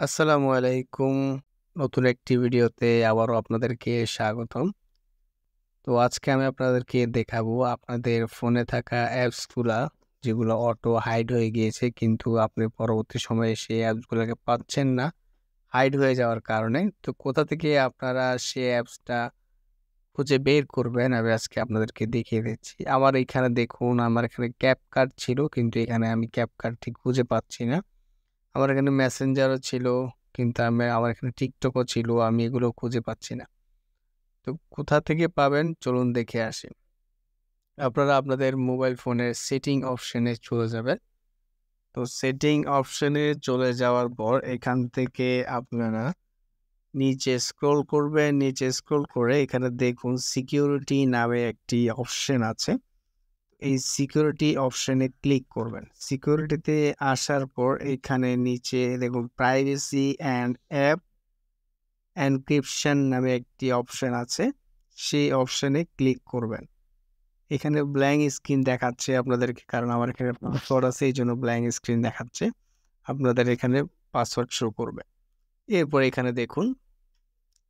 আসসালামু আলাইকুম। নতুন একটি ভিডিওতে আবারও আপনাদেরকে স্বাগতম। তো আজকে আমি আপনাদেরকে দেখাবো আপনাদের ফোনে থাকা অ্যাপসগুলা যেগুলো অটো হাইড হয়ে গিয়েছে কিন্তু আপনি পরবর্তী সময়ে সেই অ্যাপসগুলোকে পাচ্ছেন না হাইড হয়ে যাওয়ার কারণে। তো কোথা থেকে আপনারা সেই অ্যাপসটা খুঁজে বের করবেন আমি আজকে আপনাদেরকে দেখিয়ে দিচ্ছি। আমার এখানে দেখুন আমার এখানে ক্যাপকাট ছিল কিন্তু এখানে আমি ক্যাপকাটটি খুঁজে পাচ্ছি না। আমার এখানে মেসেঞ্জারও ছিল কিন্তু আমার এখানে টিকটকও ছিল। আমি এগুলো খুঁজে পাচ্ছি না। তো কোথা থেকে পাবেন চলুন দেখে আসি। আপনারা আপনাদের মোবাইল ফোনের সেটিং অপশনে চলে যাবেন। তো সেটিং অপশনে চলে যাওয়ার পর এখান থেকে আপনারা নিচে স্ক্রল করবেন। নিচে স্ক্রল করে এখানে দেখুন সিকিউরিটি নামে একটি অপশন আছে। এই সিকিউরিটি অপশনে ক্লিক করবেন। সিকিউরিটিতে আসার পর এখানে নিচে দেখুন প্রাইভেসি অ্যান্ড অ্যাপ এনক্রিপশন নামে একটি অপশন আছে, সেই অপশনে ক্লিক করবেন। এখানে ব্ল্যাঙ্ক স্ক্রিন দেখাচ্ছে আপনাদেরকে, কারণ আমার এখানে পাসওয়ার্ড আছে এই জন্য ব্ল্যাঙ্ক স্ক্রিন দেখাচ্ছে। আপনাদের এখানে পাসওয়ার্ড শো করবে। এরপর এখানে দেখুন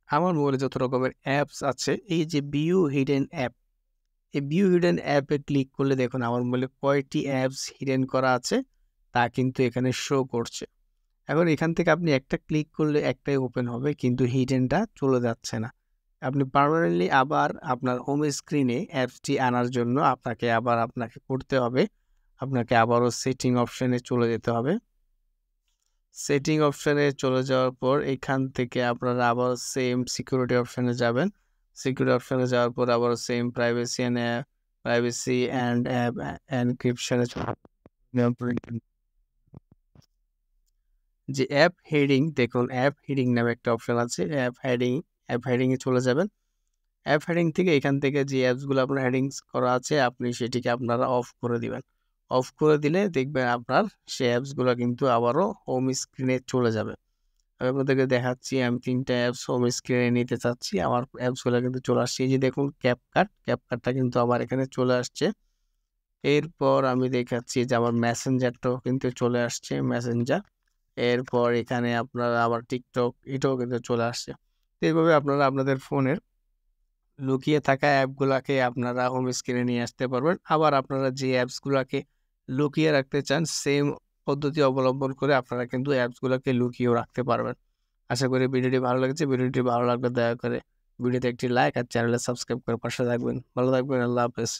আমার মোবাইলে যত রকমের অ্যাপস আছে, এই যে ভিউ হিডেন অ্যাপ, এই ভিউ হিডেন অ্যাপে ক্লিক করলে দেখুন আমার মোবাইলে কয়টি অ্যাপস হিডেন করা আছে তা কিন্তু এখানে শো করছে। এখন এখান থেকে আপনি একটা ক্লিক করলে একটাই ওপেন হবে কিন্তু হিডেনটা চলে যাচ্ছে না। আপনি পার্মানেন্টলি আবার আপনার হোম স্ক্রিনে অ্যাপসটি আনার জন্য আপনাকে করতে হবে, আপনাকে আবারও সেটিং অপশনে চলে যেতে হবে। সেটিং অপশনে চলে যাওয়ার পর এখান থেকে আপনারা আবার সেম সিকিউরিটি অপশনে যাবেন। সিকিউরিটি অপশনে যাওয়ার পর আবার সেম প্রাইভেসি অ্যান্ড অ্যাপ এনক্রিপশনে যে অ্যাপ হেডিং, দেখুন অ্যাপ হেডিং নামে একটা অপশন আছে। অ্যাপ হেডিংয়ে চলে যাবেন। অ্যাপ হেডিং থেকে এখান থেকে যে অ্যাপসগুলো আপনার হেডিংস করা আছে আপনি সেটিকে আপনারা অফ করে দিবেন। অফ করে দিলে দেখবেন আপনার সেই অ্যাপসগুলো কিন্তু আবারও হোম স্ক্রিনে চলে যাবে। আমি আপনাদেরকে দেখাচ্ছি, আমি ৩টা অ্যাপস হোম স্ক্রিনে নিতে চাচ্ছি। আমার অ্যাপসগুলো কিন্তু চলে আসছে। এই যে দেখুন ক্যাপকাটটা কিন্তু আমার এখানে চলে আসছে। এরপর আমি দেখাচ্ছি যে আমার মেসেঞ্জারটাও কিন্তু চলে আসছে, মেসেঞ্জার। এরপর এখানে আপনারা আবার টিকটক এটাও কিন্তু চলে আসছে। তো এইভাবে আপনারা আপনাদের ফোনের লুকিয়ে থাকা অ্যাপগুলাকে আপনারা হোম স্ক্রিনে নিয়ে আসতে পারবেন। আবার আপনারা যে অ্যাপসগুলাকে লুকিয়ে রাখতে চান সেম পদ্ধতি অবলম্বন করে আপনারা কিন্তু অ্যাপসগুলাকে লুকিয়েও রাখতে পারবেন। আশা করি ভিডিওটি ভালো লেগেছে। ভিডিওটি ভালো লাগলে দয়া করে ভিডিওতে একটি লাইক আর চ্যানেলে সাবস্ক্রাইব করে পাশে থাকবেন। ভালো থাকবেন। আল্লাহ হাফেজ।